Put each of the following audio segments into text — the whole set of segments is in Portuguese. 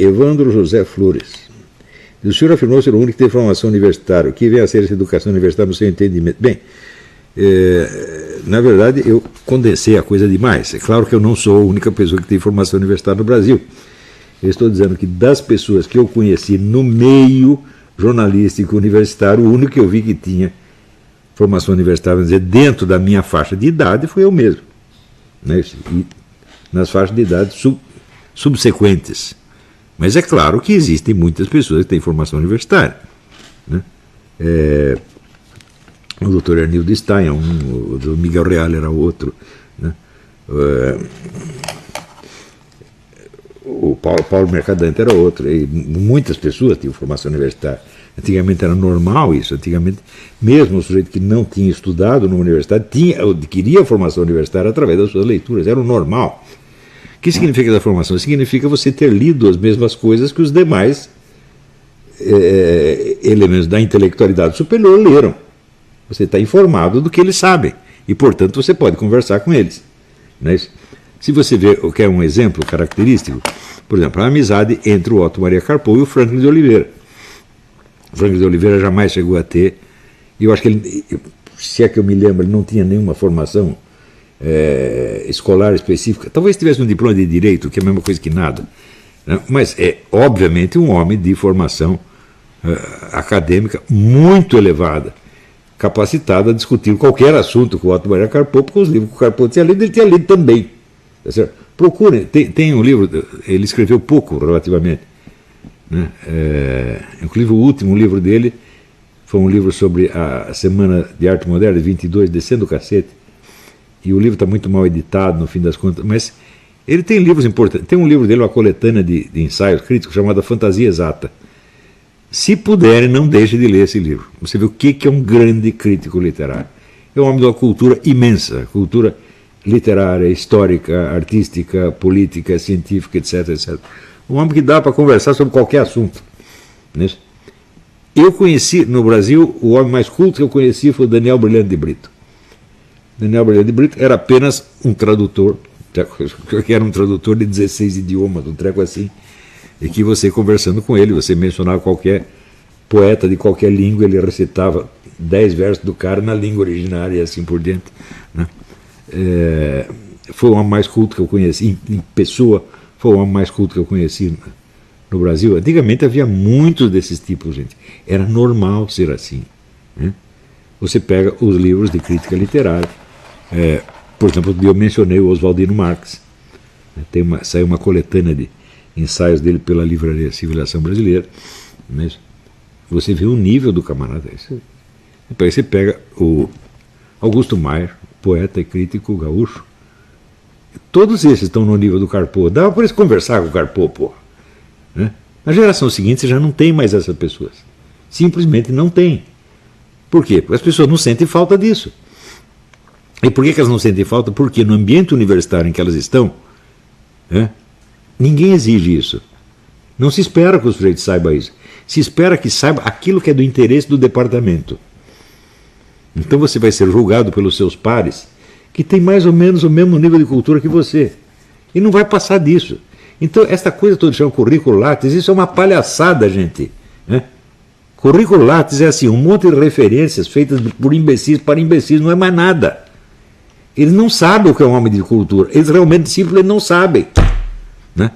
Evandro José Flores. O senhor afirmou ser o único que tem formação universitária. O que vem a ser essa educação universitária no seu entendimento? Bem, na verdade, eu condensei a coisa demais. É claro que eu não sou a única pessoa que tem formação universitária no Brasil. Eu estou dizendo que das pessoas que eu conheci no meio jornalístico universitário, o único que eu vi que tinha formação universitária, vamos dizer, dentro da minha faixa de idade, foi eu mesmo. Né? E nas faixas de idade subsequentes. Mas é claro que existem muitas pessoas que têm formação universitária. Né? O doutor Arnildo Stein é um, o do Miguel Real era outro. Né? O Paulo Mercadante era outro. E muitas pessoas tinham formação universitária. Antigamente era normal isso. Antigamente, mesmo o sujeito que não tinha estudado numa universidade adquiria a formação universitária através das suas leituras. Era o normal. O que significa essa formação? Significa você ter lido as mesmas coisas que os demais elementos da intelectualidade superior leram. Você está informado do que eles sabem e, portanto, você pode conversar com eles. Não é isso? Se você quer um exemplo característico, por exemplo, a amizade entre o Otto Maria Carpo e o Franklin de Oliveira. O Franklin de Oliveira jamais chegou a ter, e eu acho que ele, se é que eu me lembro, ele não tinha nenhuma formação escolar específica. Talvez tivesse um diploma de direito, que é a mesma coisa que nada. Né? Mas é, obviamente, um homem de formação acadêmica muito elevada, capacitado a discutir qualquer assunto com o Otto Maria Carpo, porque os livros que o Carpo tinha lido, ele tinha lido também. Tá certo? Procurem, tem um livro, ele escreveu pouco relativamente. Né? Inclusive o último livro dele foi um livro sobre a Semana de Arte Moderna, de 22, Descendo o Cacete. E o livro está muito mal editado, no fim das contas, mas ele tem livros importantes. Tem um livro dele, uma coletânea de ensaios críticos, chamada Fantasia Exata. Se puderem, não deixem de ler esse livro. Você vê o que é um grande crítico literário. É um homem de uma cultura imensa, cultura literária, histórica, artística, política, científica, etc, etc. Um homem que dá para conversar sobre qualquer assunto. Né? Eu conheci, no Brasil, o homem mais culto que eu conheci foi o Daniel Brilhante de Brito. Daniel Brilhante de Brito era apenas um tradutor, que era um tradutor de 16 idiomas, um treco assim, e que você conversando com ele, você mencionava qualquer poeta de qualquer língua, ele recitava 10 versos do cara na língua originária e assim por diante. Né? Foi o homem mais culto que eu conheci, em pessoa, foi o homem mais culto que eu conheci no Brasil. Antigamente havia muitos desses tipos, gente. Era normal ser assim. Né? Você pega os livros de crítica literária. Por exemplo, eu mencionei o Oswaldino Marx. Saiu uma coletânea de ensaios dele pela livraria Civilização Brasileira. Mas você vê o nível do camarada. Depois você pega o Augusto Maier, poeta e crítico gaúcho. Todos esses estão no nível do Carpo. Dava para eles conversar com o Carpo, pô. Né? Na geração seguinte você já não tem mais essas pessoas. Simplesmente não tem. Por quê? Porque as pessoas não sentem falta disso. E por que elas não sentem falta? Porque no ambiente universitário em que elas estão, ninguém exige isso. Não se espera que o sujeito saiba isso. Se espera que saiba aquilo que é do interesse do departamento. Então você vai ser julgado pelos seus pares, que tem mais ou menos o mesmo nível de cultura que você. E não vai passar disso. Então essa coisa toda chama currículo Lattes, isso é uma palhaçada, gente. Currículo Lattes é assim, um monte de referências feitas por imbecis para imbecis, não é mais nada. Eles não sabem o que é um homem de cultura. Eles realmente simplesmente não sabem. Né?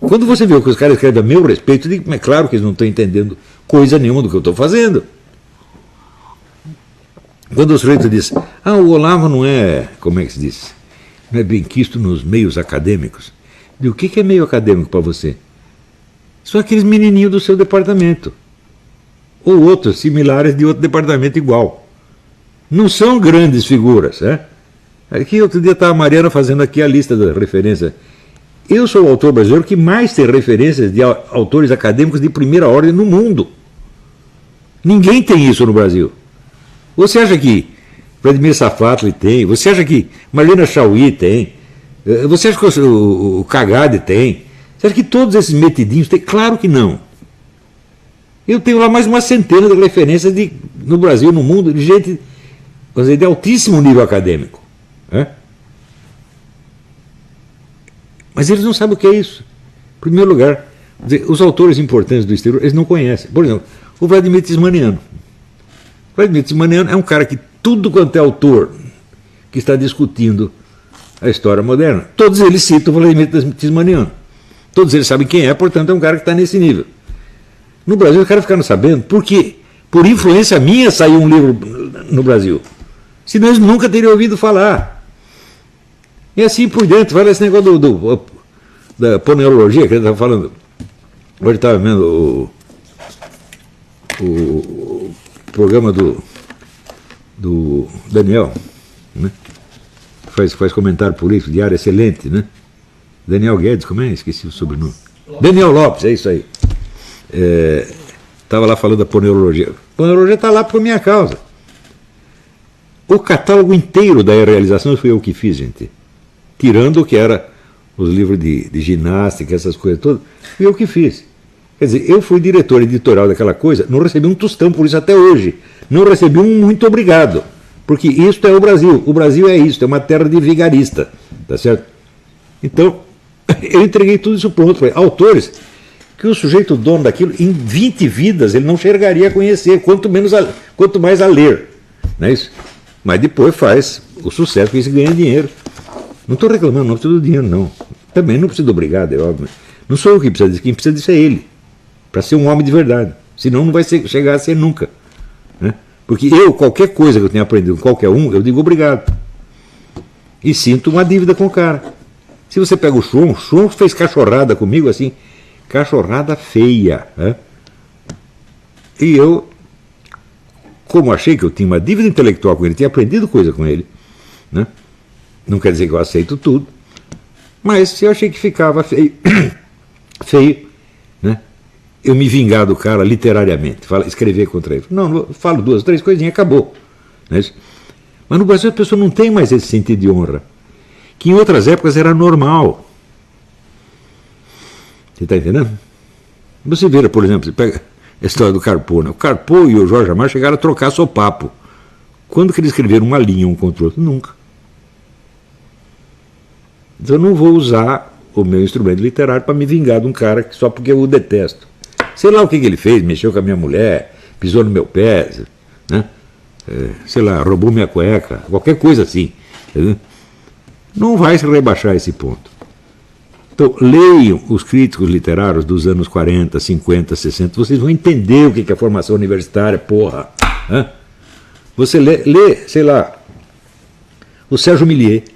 Quando você vê o que os caras escrevem a meu respeito, eu digo, é claro que eles não estão entendendo coisa nenhuma do que eu estou fazendo. Quando o sujeito diz, o Olavo não é, como é que se diz? Não é bem quisto nos meios acadêmicos. Eu digo, o que é meio acadêmico para você? São aqueles menininhos do seu departamento. Ou outros similares de outro departamento igual. Não são grandes figuras. Aqui outro dia estava a Mariana fazendo aqui a lista da referência. Eu sou o autor brasileiro que mais tem referências de autores acadêmicos de primeira ordem no mundo. Ninguém tem isso no Brasil. Você acha que Vladimir Safatli tem? Você acha que Marlene Chauí tem? Você acha que o Cagade tem? Você acha que todos esses metidinhos têm? Claro que não. Eu tenho lá mais uma centena de referências no Brasil, no mundo, de gente de altíssimo nível acadêmico. Mas eles não sabem o que é isso. Em primeiro lugar, Quer dizer, os autores importantes do exterior, eles não conhecem. Por exemplo, o Vladimir Tismaniano. O Vladimir Tismaniano é um cara que tudo quanto é autor que está discutindo a história moderna, todos eles citam o Vladimir Tismaniano. Todos eles sabem quem é, portanto é um cara que está nesse nível. No Brasil os caras ficaram sabendo porque, por influência minha, saiu um livro no Brasil. Senão eles nunca teriam ouvido falar. E assim por dentro, vai lá esse negócio da poneurologia que ele estava falando. Hoje estava vendo o programa do Daniel, né? Faz comentário político, diário excelente, né? Daniel Guedes, como é? Esqueci o sobrenome. Daniel Lopes, é isso aí. Estava lá falando da poneurologia. A poneurologia está lá por minha causa. O catálogo inteiro da realização fui eu que fiz, gente. Tirando o que era os livros de ginástica, essas coisas todas, fui eu que fiz. Quer dizer, eu fui diretor editorial daquela coisa, não recebi um tostão por isso até hoje. Não recebi um muito obrigado. Porque isto é o Brasil. O Brasil é isso, é uma terra de vigarista. Tá certo? Então, eu entreguei tudo isso pronto. Falei, autores que o sujeito dono daquilo, em 20 vidas, ele não chegaria a conhecer, quanto mais a ler. Não é isso? Mas depois faz o sucesso que isso ganha dinheiro. Não estou reclamando, não preciso do dinheiro, não. Também não preciso do obrigado, é óbvio. Não sou eu que precisa disso, quem precisa disso é ele. Para ser um homem de verdade. Senão não vai chegar a ser nunca. Né? Porque qualquer coisa que eu tenha aprendido com qualquer um, eu digo obrigado. E sinto uma dívida com o cara. Se você pega o Schwon fez cachorrada comigo assim, cachorrada feia. Né? E eu, como achei que eu tinha uma dívida intelectual com ele, tinha aprendido coisa com ele, né? Não quer dizer que eu aceito tudo, mas eu achei que ficava feio, né? Eu me vingar do cara literariamente, escrever contra ele. Não, eu falo 2, 3 coisinhas, acabou. Né? Mas no Brasil a pessoa não tem mais esse sentido de honra, que em outras épocas era normal. Você está entendendo? Você vê, por exemplo, você pega a história do Carpo. Né? O Carpo e o Jorge Amar chegaram a trocar sopapo. Quando que eles escreveram uma linha um contra o outro? Nunca. Então eu não vou usar o meu instrumento literário para me vingar de um cara só porque eu o detesto. Sei lá o que ele fez, mexeu com a minha mulher, pisou no meu pé, né? Sei lá, roubou minha cueca, qualquer coisa assim. Entendeu? Não vai se rebaixar esse ponto. Então, leiam os críticos literários dos anos 40, 50, 60, vocês vão entender o que é a formação universitária, porra. Né? Você lê, sei lá, o Sérgio Milliet.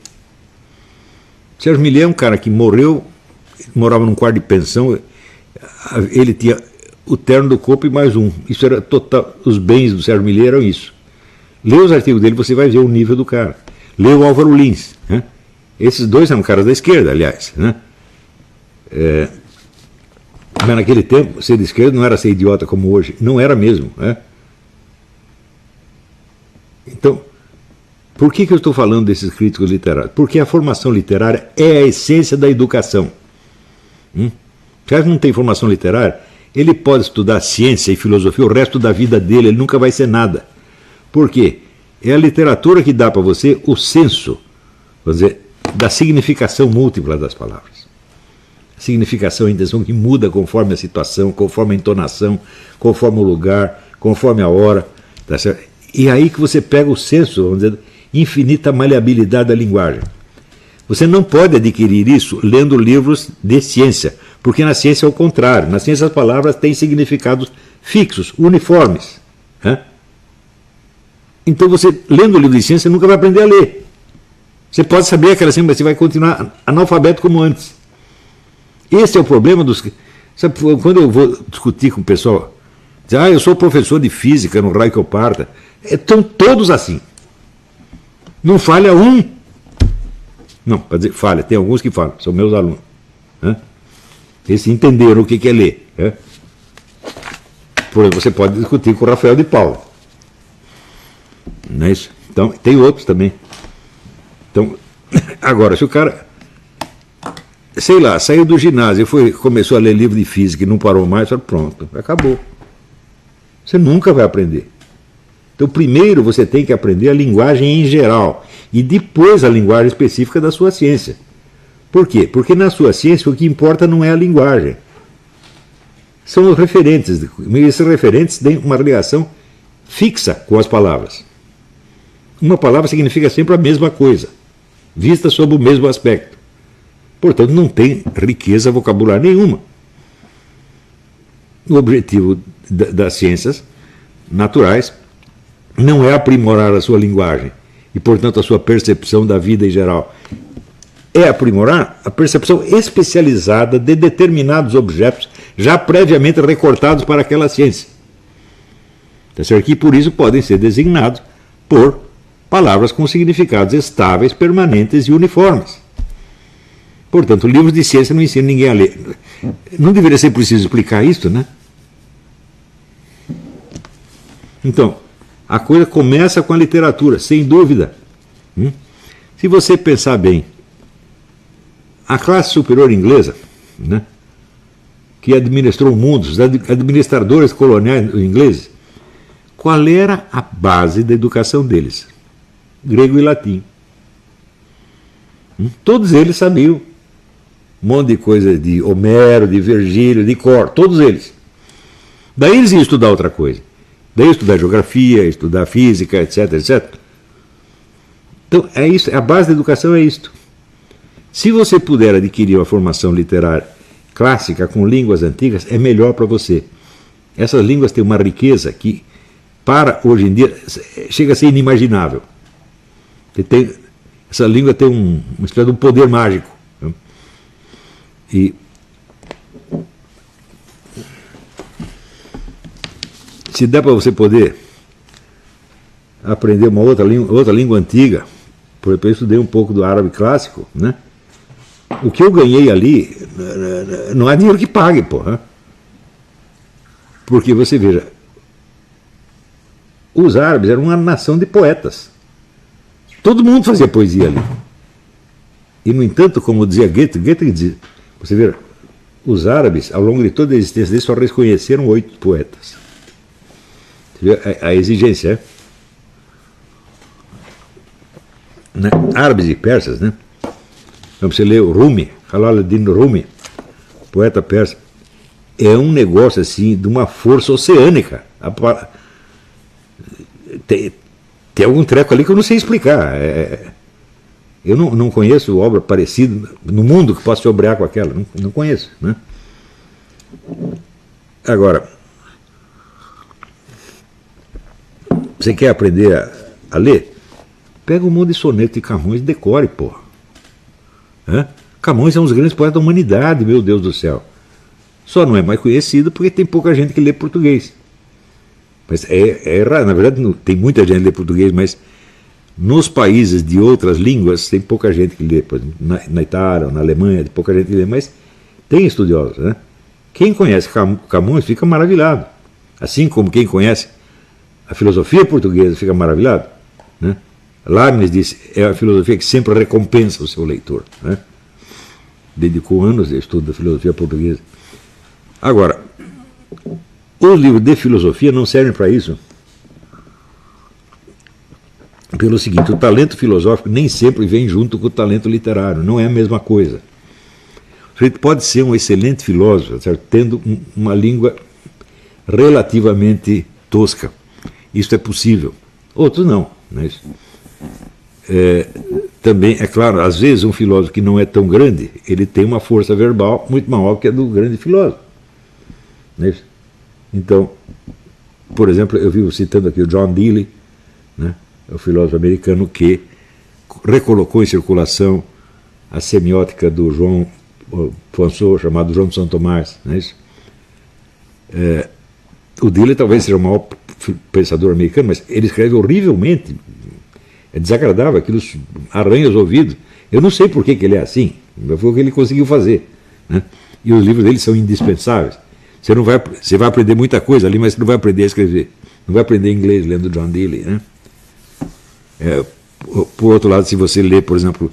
O Sérgio Milliet é um cara que morava num quarto de pensão, ele tinha o terno do corpo e mais um. Isso era total, os bens do Sérgio Milliet eram isso. Lê os artigos dele, você vai ver o nível do cara. Lê o Álvaro Lins. Né? Esses dois eram caras da esquerda, aliás. Né? Mas naquele tempo, ser de esquerda não era ser idiota como hoje. Não era mesmo. Né? Então, por que eu estou falando desses críticos literários? Porque a formação literária é a essência da educação. Se ele não tem formação literária, ele pode estudar ciência e filosofia o resto da vida dele, ele nunca vai ser nada. Por quê? É a literatura que dá para você o senso, vamos dizer, da significação múltipla das palavras. A significação e a intenção que muda conforme a situação, conforme a entonação, conforme o lugar, conforme a hora. Tá certo? E aí que você pega o senso, vamos dizer, infinita maleabilidade da linguagem. Você não pode adquirir isso lendo livros de ciência, porque na ciência é o contrário. Na ciência as palavras têm significados fixos, uniformes. Né? Então você, lendo o livro de ciência, nunca vai aprender a ler. Você pode saber aquela ciência, mas você vai continuar analfabeto como antes. Esse é o problema dos... Sabe, quando eu vou discutir com o pessoal, diz, eu sou professor de física no raio que eu parta. Estão todos assim. Não falha um. Não, para dizer falha, tem alguns que falam, são meus alunos. Né? Eles entenderam o que é ler. Né? Por exemplo, você pode discutir com o Rafael de Paula. Não é isso? Então, tem outros também. Então, agora, se o cara, sei lá, saiu do ginásio e começou a ler livro de física e não parou mais, pronto, acabou. Você nunca vai aprender. Então, primeiro você tem que aprender a linguagem em geral e depois a linguagem específica da sua ciência. Por quê? Porque na sua ciência o que importa não é a linguagem. são os referentes. E esses referentes têm uma ligação fixa com as palavras. Uma palavra significa sempre a mesma coisa, vista sob o mesmo aspecto. Portanto, não tem riqueza vocabular nenhuma. O objetivo das ciências naturais não é aprimorar a sua linguagem e, portanto, a sua percepção da vida em geral. É aprimorar a percepção especializada de determinados objetos já previamente recortados para aquela ciência. Tá certo? Que por isso podem ser designados por palavras com significados estáveis, permanentes e uniformes. Portanto, livros de ciência não ensinam ninguém a ler. Não deveria ser preciso explicar isso, né? Então, a coisa começa com a literatura, sem dúvida. Se você pensar bem, a classe superior inglesa, né, que administrou o mundo, os administradores coloniais ingleses, qual era a base da educação deles? Grego e latim. Todos eles sabiam um monte de coisa de Homero, de Virgílio, de cor, todos eles. Daí eles iam estudar outra coisa. Daí estudar geografia, estudar física, etc, etc. Então, é isso, a base da educação é isto. Se você puder adquirir uma formação literária clássica com línguas antigas, é melhor para você. Essas línguas têm uma riqueza que, para hoje em dia, chega a ser inimaginável. Essa língua tem uma espécie de um poder mágico. Né? E se der para você poder aprender uma outra língua antiga, por exemplo, eu estudei um pouco do árabe clássico, né? O que eu ganhei ali, não há dinheiro que pague, porra. Porque você veja, os árabes eram uma nação de poetas. Todo mundo fazia poesia ali. E, no entanto, como dizia Goethe dizia, você vê, os árabes, ao longo de toda a existência deles, só reconheceram 8 poetas. Você vê a exigência, né? Árabes e persas, né? Então, você lê o Rumi, Jalaluddin Rumi, poeta persa, é um negócio assim de uma força oceânica. Tem algum treco ali que eu não sei explicar. Eu não conheço obra parecida no mundo que possa se obrear com aquela. Não conheço. Né? Agora, você quer aprender a ler? Pega um monte de soneto de Camões e decore, porra. Camões é um dos grandes poetas da humanidade, meu Deus do céu. Só não é mais conhecido porque tem pouca gente que lê português. Mas é raro, na verdade tem muita gente que lê português, mas nos países de outras línguas tem pouca gente que lê. Por exemplo, na Itália, na Alemanha, tem pouca gente que lê, mas tem estudiosos. Né? Quem conhece Camões fica maravilhado. Assim como quem conhece a filosofia portuguesa fica maravilhado. Né? Leibniz disse, é a filosofia que sempre recompensa o seu leitor. Né? Dedicou anos de estudo da filosofia portuguesa. Agora, os livros de filosofia não servem para isso. Pelo seguinte, o talento filosófico nem sempre vem junto com o talento literário, não é a mesma coisa. O sujeito pode ser um excelente filósofo, certo? Tendo uma língua relativamente tosca. Isso é possível. Outros não. Né? Também, é claro, às vezes um filósofo que não é tão grande, ele tem uma força verbal muito maior que a do grande filósofo. Não é isso? Então, por exemplo, eu vivo citando aqui o John Dewey, né, o filósofo americano que recolocou em circulação a semiótica do João François, chamado João de São Tomás. Não é isso? O Dewey talvez seja o maior pensador americano, mas ele escreve horrivelmente. É desagradável, aquilo arranha os ouvidos. Eu não sei por que ele é assim, mas foi o que ele conseguiu fazer. Né? E os livros dele são indispensáveis. Você vai aprender muita coisa ali, mas você não vai aprender a escrever. Não vai aprender inglês lendo John Dewey. Né? Por outro lado, se você ler, por exemplo,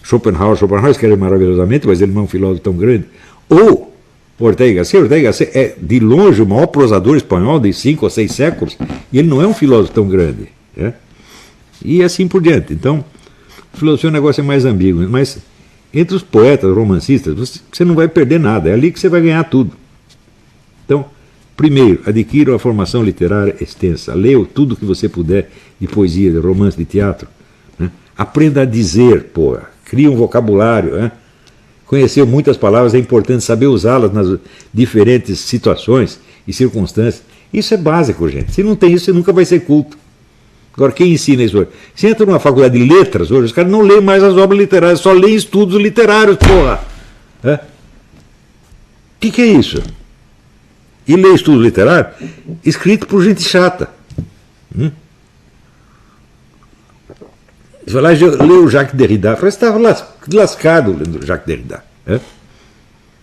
Schopenhauer escreve maravilhosamente, mas ele não é um filósofo tão grande. Ou Ortega y Gasset é, de longe, o maior prosador espanhol de 5 ou 6 séculos, e ele não é um filósofo tão grande. Né? E assim por diante. Então, a filosofia é um negócio mais ambíguo, mas entre os poetas, romancistas, você não vai perder nada, é ali que você vai ganhar tudo. Então, primeiro, adquira uma formação literária extensa. Leia tudo que você puder de poesia, de romance, de teatro. Né? Aprenda a dizer, porra. Cria um vocabulário. Né? Conhecer muitas palavras é importante, saber usá-las nas diferentes situações e circunstâncias. Isso é básico, gente. Se não tem isso, você nunca vai ser culto. Agora, quem ensina isso hoje? Você entra numa faculdade de letras hoje, os caras não leem mais as obras literárias, só leem estudos literários, porra. O que é isso? E ler estudo literário escrito por gente chata. Você vai lá e lê o Jacques Derrida. Você estava lascado lendo Jacques Derrida.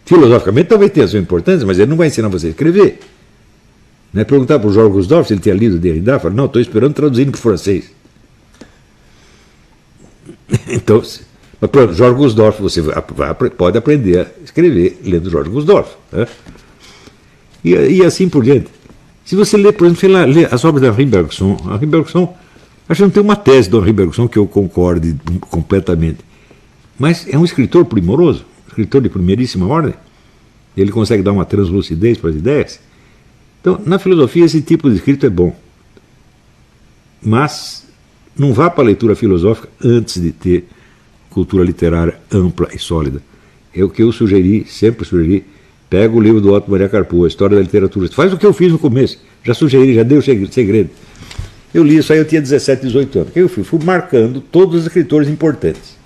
Filosoficamente talvez tenha sua importância, mas ele não vai ensinar você a escrever. Né? Perguntar para o Jorge Gusdorff se ele tinha lido Derrida, fala, não, estou esperando traduzindo para o francês. Então, mas para Jorge Gusdorff, você pode aprender a escrever lendo Jorge Gusdorff. Né? E assim por diante. Se você ler, por exemplo, lê as obras da Henri Bergson, acho que não tem uma tese do Henri Bergson que eu concorde completamente. Mas é um escritor primoroso, escritor de primeiríssima ordem. Ele consegue dar uma translucidez para as ideias. Então, na filosofia, esse tipo de escrito é bom. Mas não vá para a leitura filosófica antes de ter cultura literária ampla e sólida. É o que eu sempre sugeri. Pega o livro do Otto Maria Carpo, a História da Literatura. Faz o que eu fiz no começo. Já sugeri, já dei o segredo. Eu li isso aí, eu tinha 17, 18 anos. O que eu fui marcando todos os escritores importantes.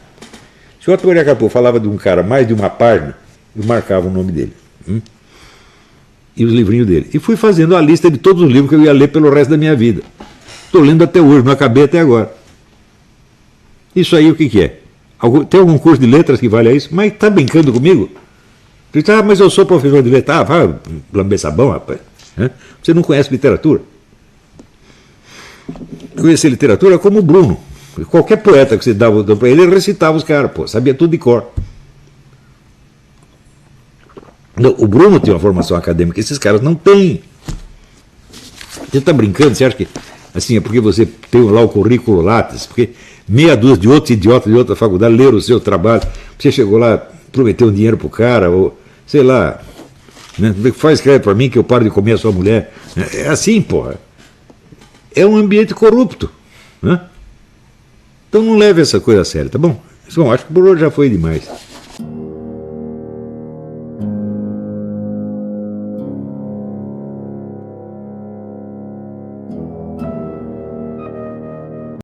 Se o Otto Maria Carpo falava de um cara mais de uma página, eu marcava o nome dele. E os livrinhos dele. E fui fazendo a lista de todos os livros que eu ia ler pelo resto da minha vida. Estou lendo até hoje, não acabei até agora. Isso aí o que é? Tem algum curso de letras que vale a isso? Mas está brincando comigo? Mas eu sou professor de letras. Vai lamber sabão, rapaz. Você não conhece literatura? Conhecer literatura é como o Bruno. Qualquer poeta que você dava para ele recitava os caras, sabia tudo de cor. O Bruno tinha uma formação acadêmica, esses caras não têm. Você está brincando? Você acha que assim é porque você tem lá o currículo Lattes, porque meia dúzia de outros idiotas de outra faculdade leram o seu trabalho, você chegou lá, prometeu um dinheiro pro cara, ou sei lá, né? Escreve para mim que eu paro de comer a sua mulher. É assim, porra. É um ambiente corrupto. Né? Então não leve essa coisa a sério, tá bom? Bom, acho que por hoje já foi demais.